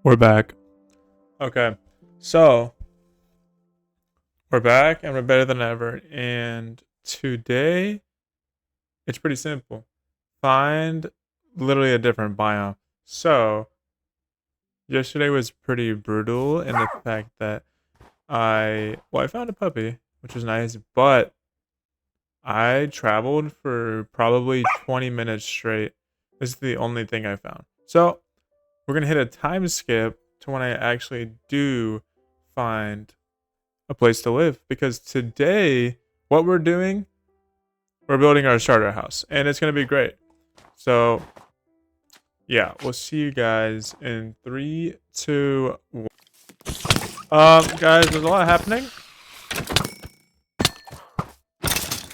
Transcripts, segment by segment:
We're back. Okay. So, we're back and we're better than ever. And today, it's pretty simple. Find literally a different biome. So, yesterday was pretty brutal in the fact that I found a puppy, which was nice, but I traveled for probably 20 minutes straight. This is the only thing I found. So, we're going to hit a time skip to when I actually do find a place to live, because today what we're doing, we're building our starter house and it's going to be great. So yeah, we'll see you guys in 3, 2, 1. Guys, there's a lot happening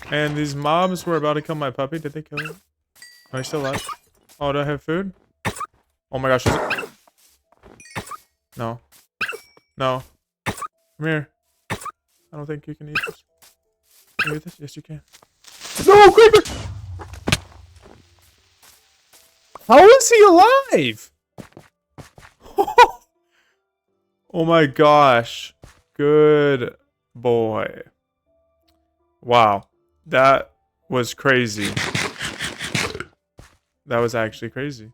and these mobs were about to kill my puppy. Did they kill him? Are they still alive? Oh, do I have food? Oh my gosh. No, come here. I don't think you can eat this. Can you eat this? Yes, you can. No, creeper! How is he alive? Oh my gosh. Good boy. Wow. That was crazy. That was actually crazy.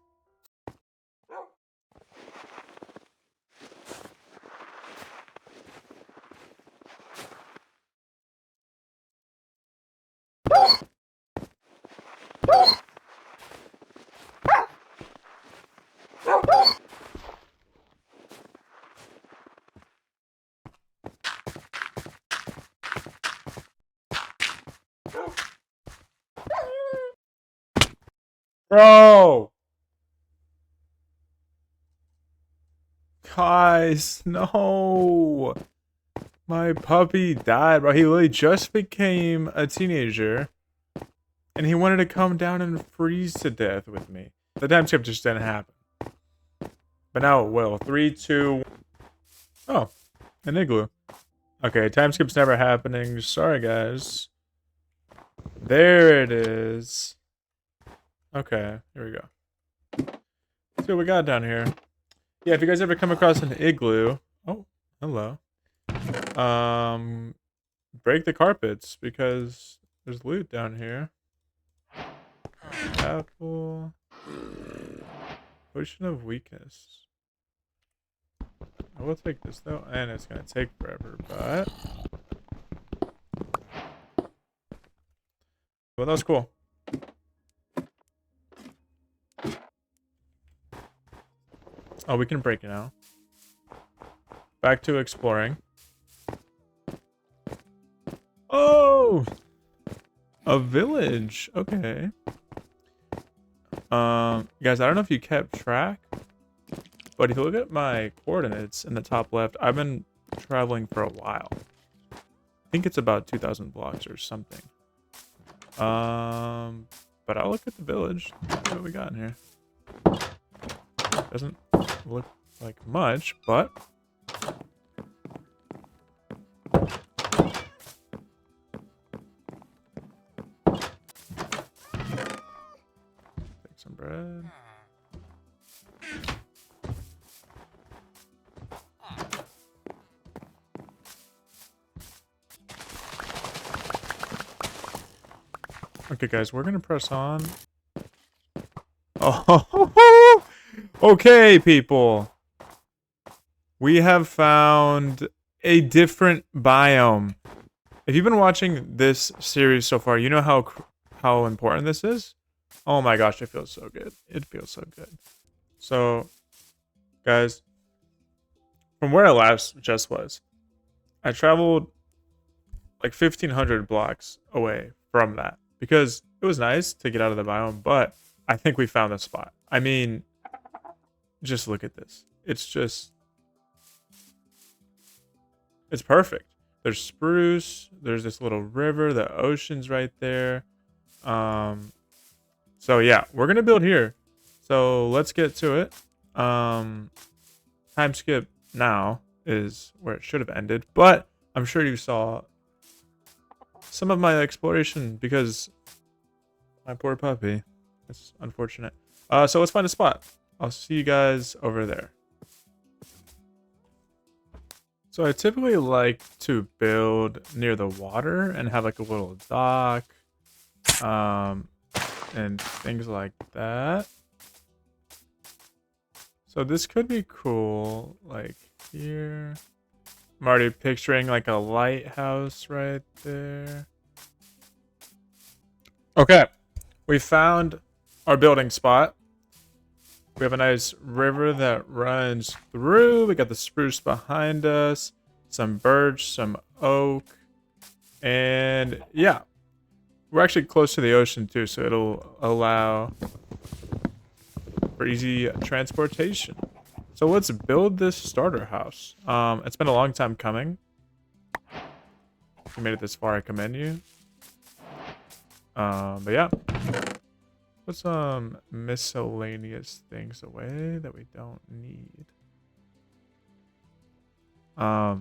Bro! Guys, no! My puppy died, bro. He literally just became a teenager. And he wanted to come down and freeze to death with me. The time skip just didn't happen. But now it will. 3, 2... Oh, an igloo. Okay, time skip's never happening. Sorry, guys. There it is. Okay, here we go. Let's see what we got down here. Yeah, if you guys ever come across an igloo... Oh, hello. Break the carpets, because there's loot down here. Apple. Potion of weakness. I will take this though, and it's gonna take forever, but... Well, that was cool. Oh, we can break it now. Back to exploring. Oh! A village. Okay. Guys, I don't know if you kept track, but if you look at my coordinates in the top left, I've been traveling for a while. I think it's about 2,000 blocks or something. But I'll look at the village. See what we got in here. Doesn't look like much, but... Take some bread. Okay, guys, we're gonna press on. Oh, okay, people. We have found a different biome. If you've been watching this series so far, you know how important this is. Oh my gosh, it feels so good. It feels so good. So, guys, from where I last just was, I traveled like 1,500 blocks away from that, because it was nice to get out of the biome, but I think we found the spot. I mean, just look at this. It's perfect. There's spruce, there's this little river, the ocean's right there. So yeah, we're gonna build here. So let's get to it. Time skip now is where it should have ended, but I'm sure you saw some of my exploration, because my poor puppy. It's unfortunate. So let's find a spot. I'll see you guys over there. So I typically like to build near the water and have like a little dock, um, and things like that. So this could be cool, like here. I'm already picturing like a lighthouse right there. Okay, we found our building spot. We have a nice river that runs through. We got the spruce behind us, some birch, some oak, and yeah, we're actually close to the ocean too, so it'll allow for easy transportation. So let's build this starter house. It's been a long time coming. If you made it this far, I commend you. But yeah. Put some miscellaneous things away that we don't need. Yeah,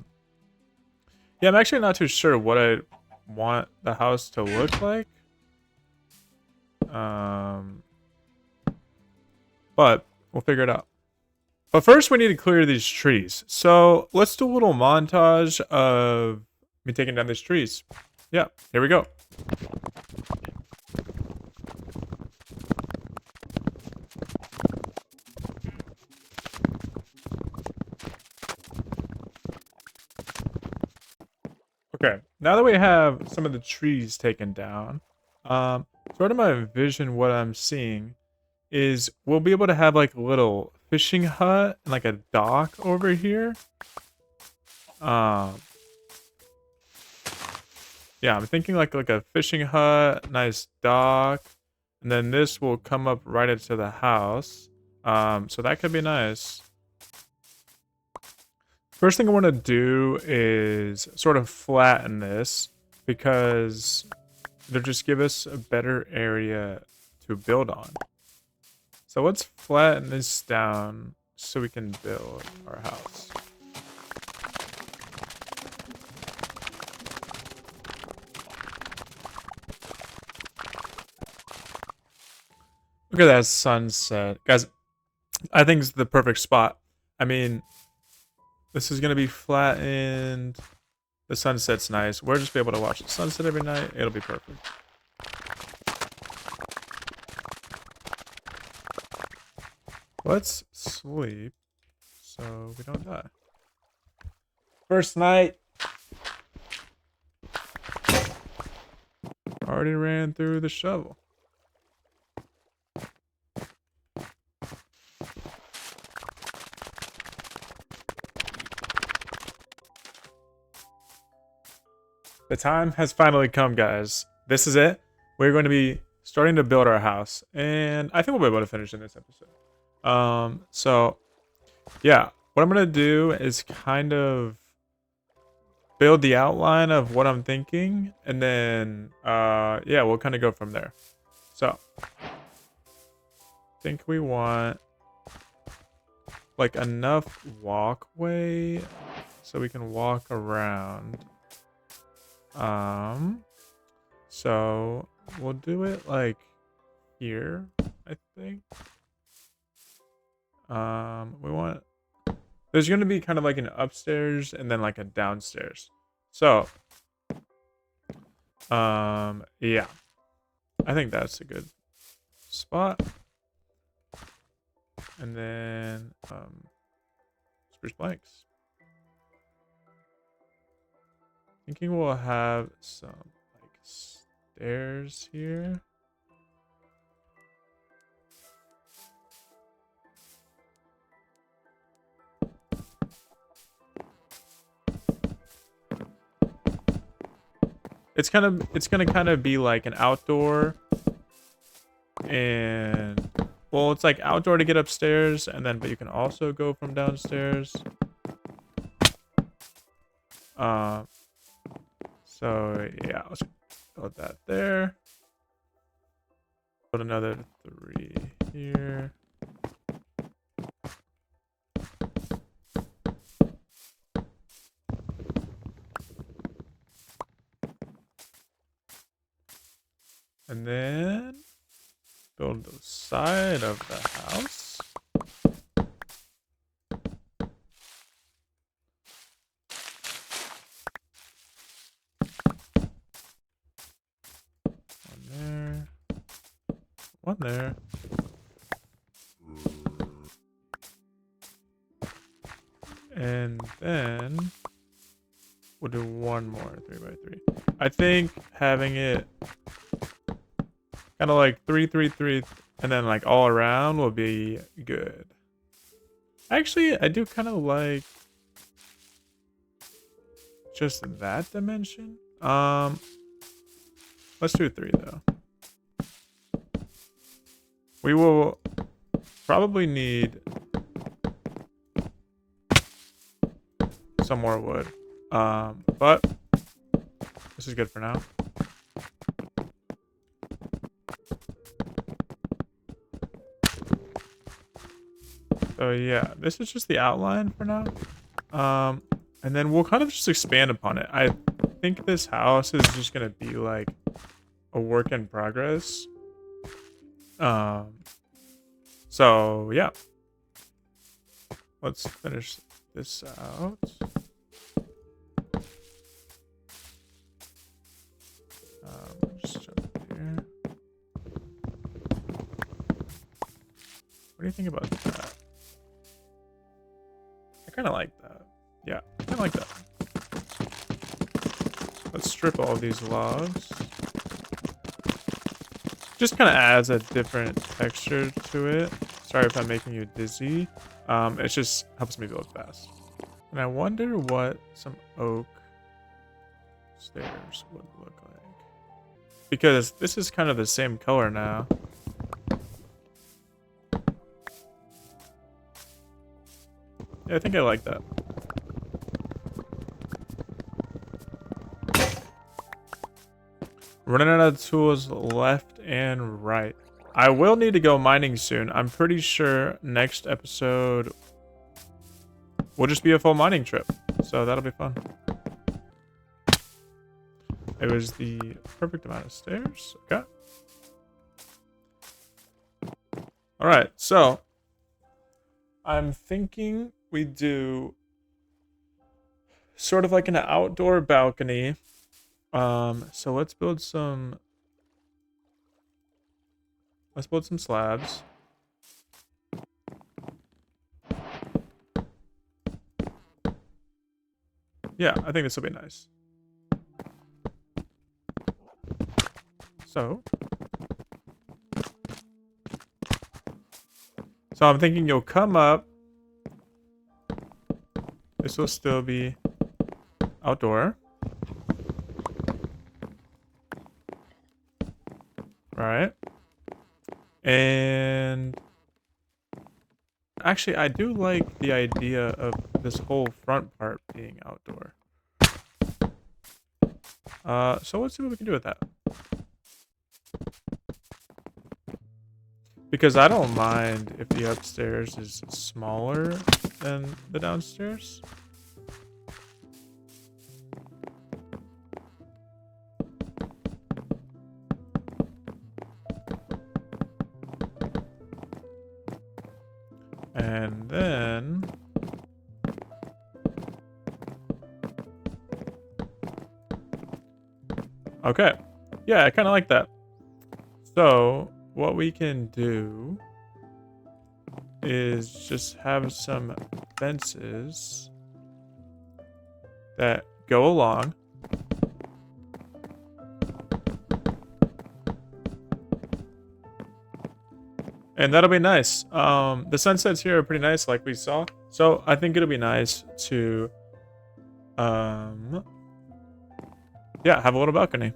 I'm actually not too sure what I want the house to look like. But we'll figure it out. But first, we need to clear these trees. So let's do a little montage of me taking down these trees. Yeah, here we go. Okay, now that we have some of the trees taken down, sort of my vision, what I'm seeing is we'll be able to have like a little fishing hut and like a dock over here. Yeah, I'm thinking like a fishing hut, nice dock, and then this will come up right into the house. So that could be nice. First thing I want to do is sort of flatten this because it'll just give us a better area to build on. So let's flatten this down so we can build our house. Look at that sunset. Guys, I think it's the perfect spot. I mean, this is going to be flattened. The sunset's nice. We'll just be able to watch the sunset every night. It'll be perfect. Let's sleep so we don't die. First night. Already ran through the shovel. The time has finally come, guys. This is it. We're going to be starting to build our house, and I think we'll be able to finish in this episode. So yeah, what I'm gonna do is kind of build the outline of what I'm thinking, and then yeah, we'll kind of go from there. So I think we want like enough walkway so we can walk around. So we'll do it like here, I think. We want, there's gonna be kind of like an upstairs and then like a downstairs. So yeah, I think that's a good spot. And then spruce planks. Thinking we'll have some like stairs here. It's gonna kind of be like an outdoor, and well, it's like outdoor to get upstairs, and then but you can also go from downstairs. So yeah, let's put that there. Put another 3 here. And then build the side of the house. one there. And then we'll do one more 3x3. I think having it kind of like 3, 3, 3, and then like all around will be good. Actually, I do kind of like just that dimension. Let's do 3 though. We will probably need some more wood. But this is good for now. So yeah, this is just the outline for now. And then we'll kind of just expand upon it. I think this house is just gonna be like a work in progress. So yeah. Let's finish this out. Just jump here. What do you think about that? I kind of like that. Yeah, I kind of like that. Let's strip all these logs. Just kind of adds a different texture to it. Sorry if I'm making you dizzy. It just helps me build fast. And I wonder what some oak stairs would look like. Because this is kind of the same color now. Yeah, I think I like that. Running out of tools left and right. I will need to go mining soon. I'm pretty sure next episode will just be a full mining trip. So that'll be fun. It was the perfect amount of stairs. Okay. Alright, so I'm thinking we do sort of like an outdoor balcony. So let's build some slabs. Yeah, I think this will be nice. So I'm thinking you'll come up. This will still be outdoor. Right. And actually, I do like the idea of this whole front part being outdoor. So let's see what we can do with that. Because I don't mind if the upstairs is smaller than the downstairs. And then okay. Yeah, I kind of like that. So what we can do is just have some fences that go along. And that'll be nice. The sunsets here are pretty nice, like we saw. So I think it'll be nice to, yeah, have a little balcony.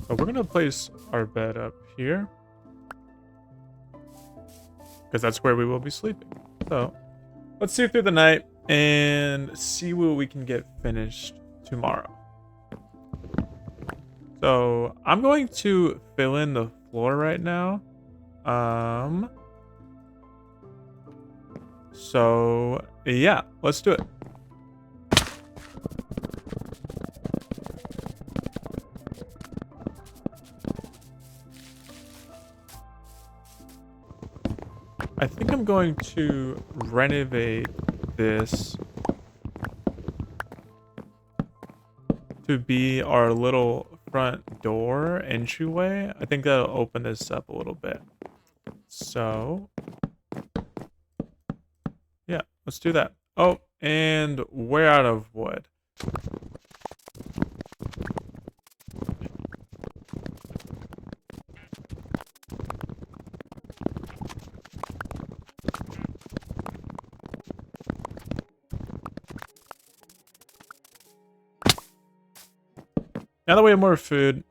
So we're gonna place our bed up here, because that's where we will be sleeping. So let's see through the night and see what we can get finished tomorrow. So I'm going to fill in the floor right now. So yeah, let's do it. I think I'm going to renovate this to be our little front door entryway. I think that'll open this up a little bit. So yeah, let's do that. Oh, and we're out of wood. Now that we have more food,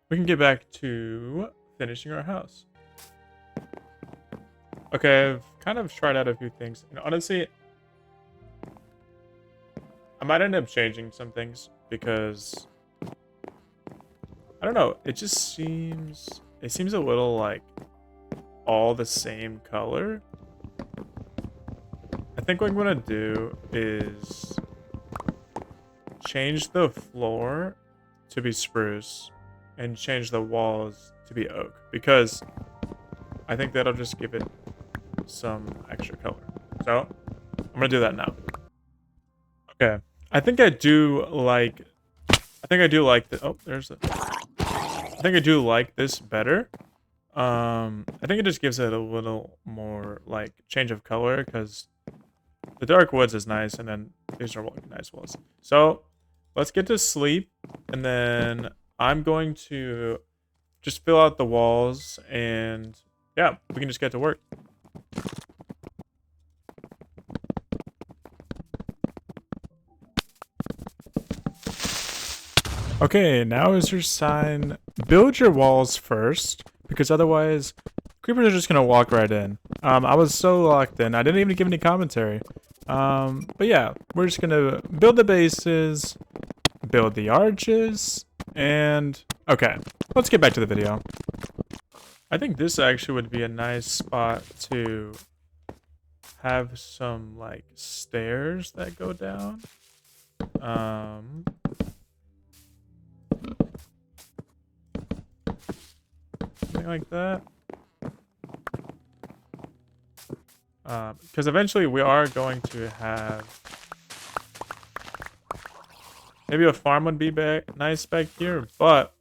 we can get back to finishing our house. Okay, I've kind of tried out a few things. And honestly, I might end up changing some things because I don't know, it seems a little like all the same color. I think what I'm gonna do is change the floor to be spruce and change the walls to be oak because I think that'll just give it some extra color. So I'm gonna do that now. Okay, I think I do like the, oh, there's a, I think I do like this better. I think it just gives it a little more like change of color because the dark woods is nice and then these are nice walls. So let's get to sleep and then I'm going to just fill out the walls and yeah, we can just get to work. Okay, now is your sign. Build your walls first, because otherwise, creepers are just gonna walk right in. I was so locked in, I didn't even give any commentary. But yeah, we're just gonna build the bases, build the arches, and okay, let's get back to the video. I think this actually would be a nice spot to have some like stairs that go down. Something like that. Because eventually we are going to have maybe a farm would be nice back here, but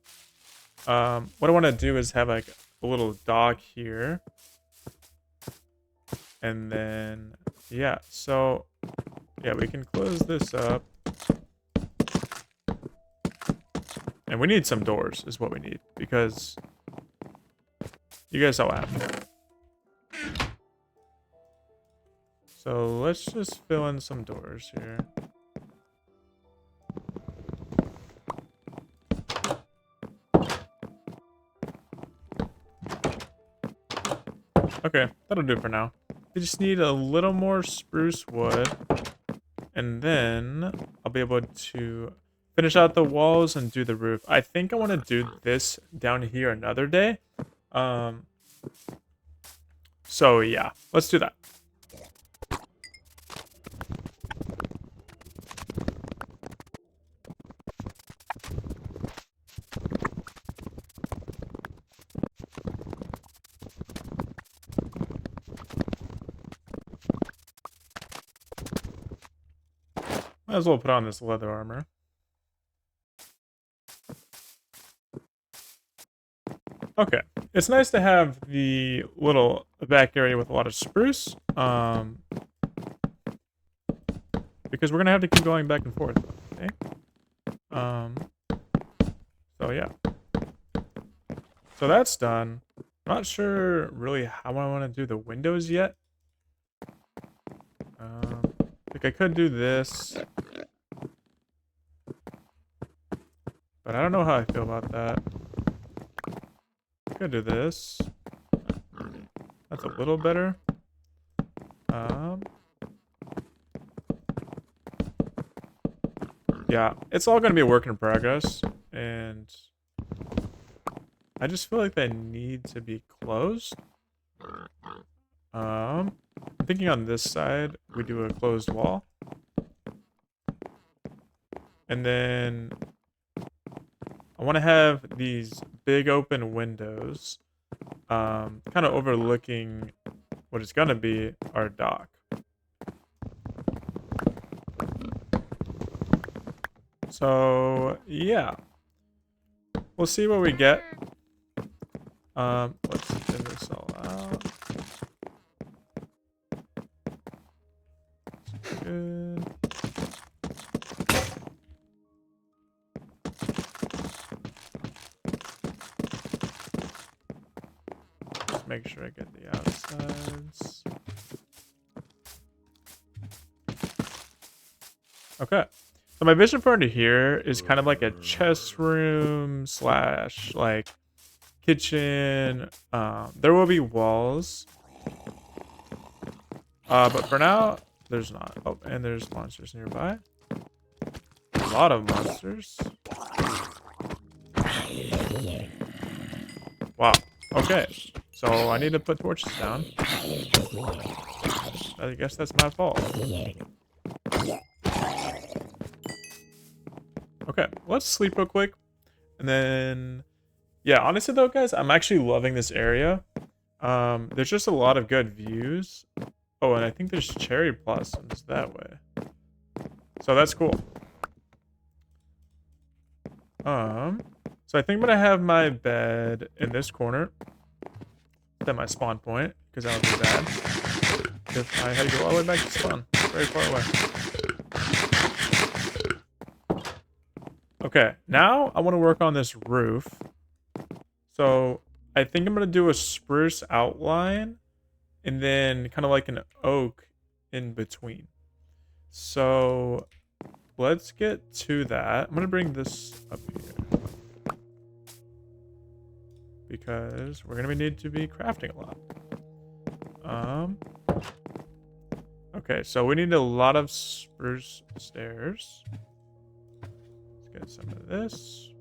what I want to do is have like a little dock here, and then yeah, so yeah, we can close this up, and we need some doors is what we need because you guys saw what happened. So let's just fill in some doors here. Okay, that'll do for now. We just need a little more spruce wood, and then I'll be able to finish out the walls and do the roof. I think I want to do this down here another day. So yeah, let's do that. Might as well put on this leather armor. Okay, it's nice to have the little back area with a lot of spruce, because we're gonna have to keep going back and forth. Okay. So yeah. So that's done. I'm not sure really how I want to do the windows yet. Like I could do this, but I don't know how I feel about that. I could do this. That's a little better. Yeah, it's all gonna be a work in progress, and I just feel like they need to be closed. I'm thinking on this side, we do a closed wall. And then I want to have these big open windows, kind of overlooking what is going to be our dock. So, yeah. We'll see what we get. Let's thin this all out. That's good. Just make sure I get the outsides. Okay. So my vision for under here is kind of like a chest room slash like kitchen. There will be walls. But for now, there's not. Oh, and there's monsters nearby. A lot of monsters. Wow. Okay. So I need to put torches down. I guess that's my fault. Okay, let's sleep real quick. And then, yeah, honestly though, guys, I'm actually loving this area. There's just a lot of good views. Oh, and I think there's cherry blossoms that way. So that's cool. So I think I'm gonna have my bed in this corner. At my spawn point, because that would be bad. If I had to go all the way back to spawn. Very far away. Okay, now I want to work on this roof. So I think I'm going to do a spruce outline and then kind of like an oak in between. So let's get to that. I'm going to bring this up here because we're going to need to be crafting a lot. Okay, so we need a lot of spruce stairs. Let's get some of this.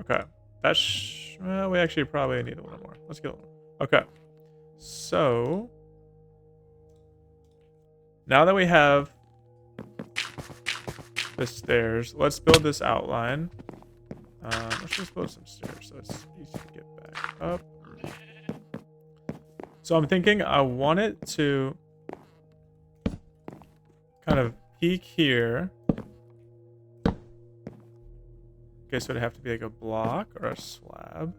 Okay, that's well, we actually probably need a little more. Let's get a little more. Okay, so now that we have the stairs, let's build this outline. Let's just build some stairs so it's easy to get back up. So I'm thinking I want it to kind of peak here. Okay, so it'd have to be like a block or a slab.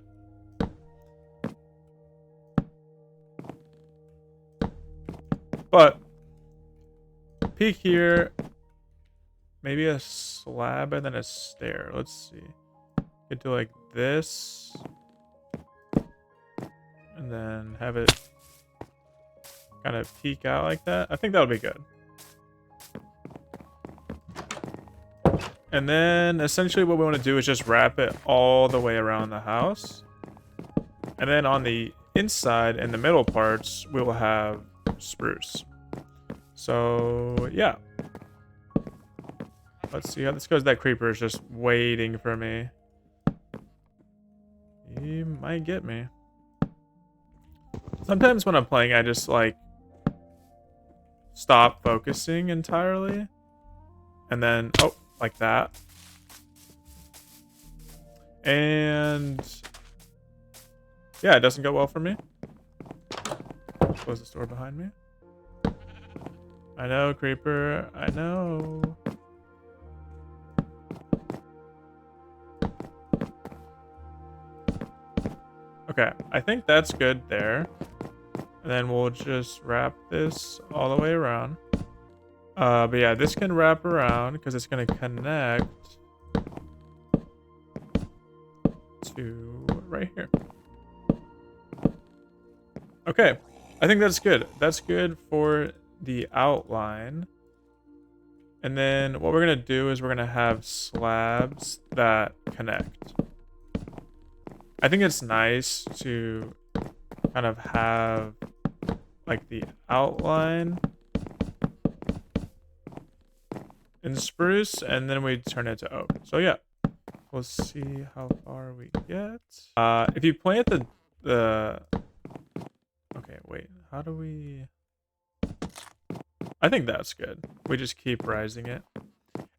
But peak here, maybe a slab and then a stair. Let's see. Get to like this. And then have it kind of peek out like that. I think that would be good. And then essentially what we want to do is just wrap it all the way around the house. And then on the inside and the middle parts, we will have spruce. So yeah. Let's see how this goes. That creeper is just waiting for me. He might get me. Sometimes when I'm playing, I just like stop focusing entirely. And then, oh, like that. And yeah, it doesn't go well for me. Close this door behind me. I know, creeper. I know. Okay, I think that's good there. And then we'll just wrap this all the way around. But yeah, this can wrap around because it's going to connect to right here. Okay, I think that's good. That's good for the outline. And then what we're going to do is we're going to have slabs that connect. I think it's nice to kind of have like the outline in spruce and then we turn it to oak. So yeah, we'll see how far we get. If you plant the Okay, wait. How do we... I think that's good. We just keep rising it.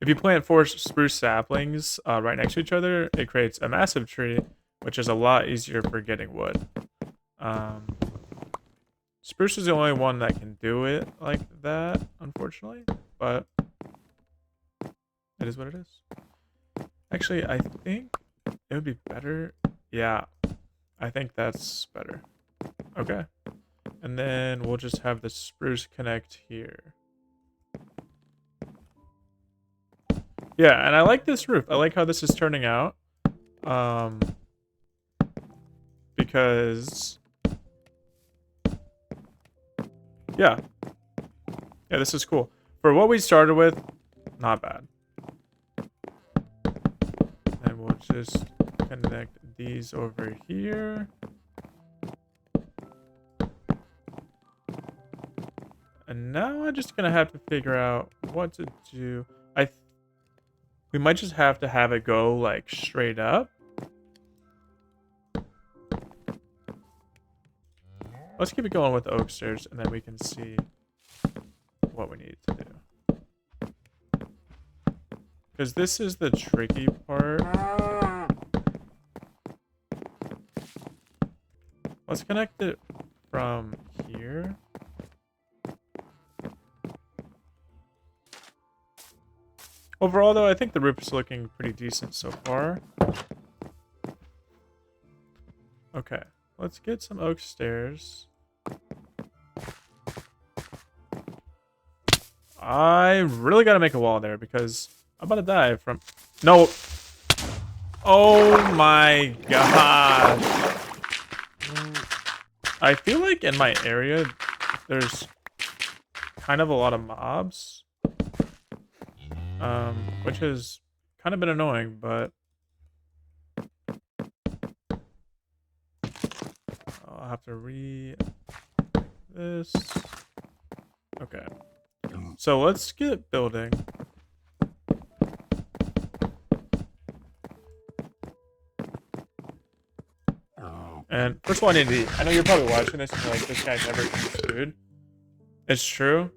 If you plant 4 spruce saplings right next to each other, it creates a massive tree, which is a lot easier for getting wood. Spruce is the only one that can do it like that, unfortunately, but it is what it is. Actually, I think it would be better. Yeah, I think that's better. Okay. And then we'll just have the spruce connect here. Yeah, and I like this roof. I like how this is turning out. Because... Yeah. Yeah, this is cool. For what we started with, not bad. And we'll just connect these over here. And now I'm just gonna have to figure out what to do. We might just have to have it go like straight up. Let's keep it going with the oak stairs, and then we can see what we need to do. Because this is the tricky part. Let's connect it from here. Overall, though, I think the roof is looking pretty decent so far. Okay, let's get some oak stairs. I really gotta make a wall there because I'm about to die from... No! Oh my gosh! I feel like in my area, there's kind of a lot of mobs. Which has kind of been annoying, but... I'll have to this. Okay. So let's get building. And first of all, I need to eat. I know you're probably watching this and you're like, this guy never eats food. It's true.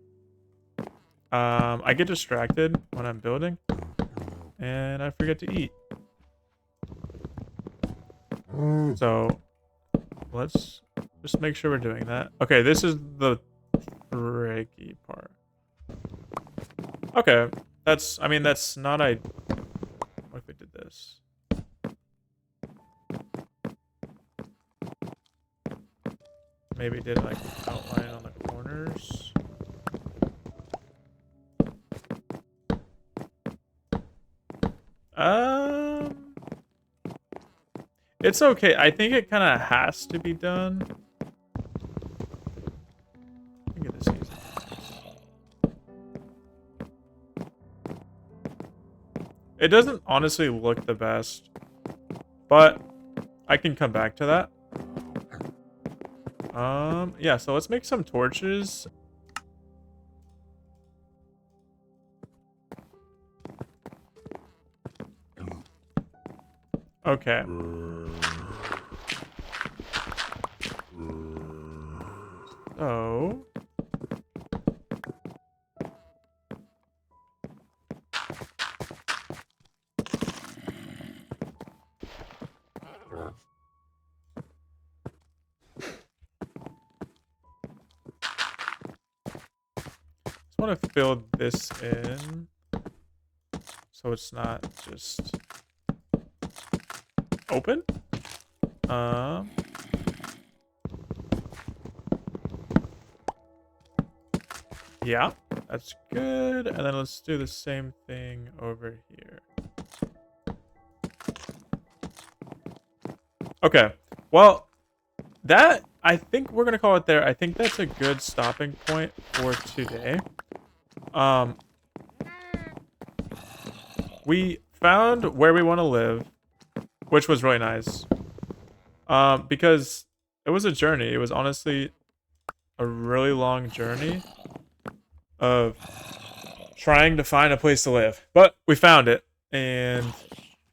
I get distracted when I'm building, and I forget to eat. So, let's just make sure we're doing that. Okay, this is the tricky part. Okay, that's, I mean, that's not what if we did this? Maybe did like an outline on the corners. It's okay. I think it kind of has to be done. I think it is easy. It doesn't honestly look the best, but I can come back to that. Yeah, so let's make some torches. Okay. So... I want to fill this in so it's not just open. Yeah, that's good. And then let's do the same thing over here. Okay, well, that, I think we're gonna call it there. I think that's a good stopping point for today. We found where we want to live, which was really nice. Because it was a journey. It was honestly a really long journey of trying to find a place to live. But we found it, and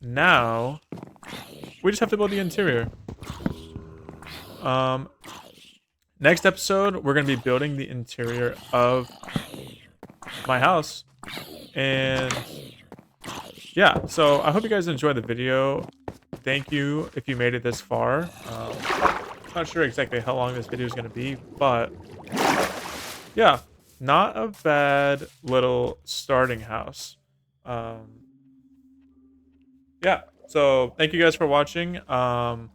now we just have to build the interior. next episode, we're going to be building the interior of my house. And yeah, so I hope you guys enjoyed the video. Thank you if you made it this far. Not sure exactly how long this video is going to be, but yeah, not a bad little starting house. Yeah, so thank you guys for watching. I'll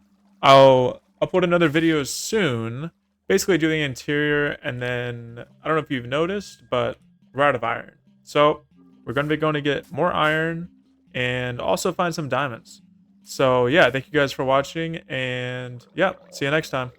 upload another video soon, basically doing the interior, and then I don't know if you've noticed, but we're out of iron. So we're going to be going to get more iron and also find some diamonds. So yeah, thank you guys for watching, and yeah, see you next time.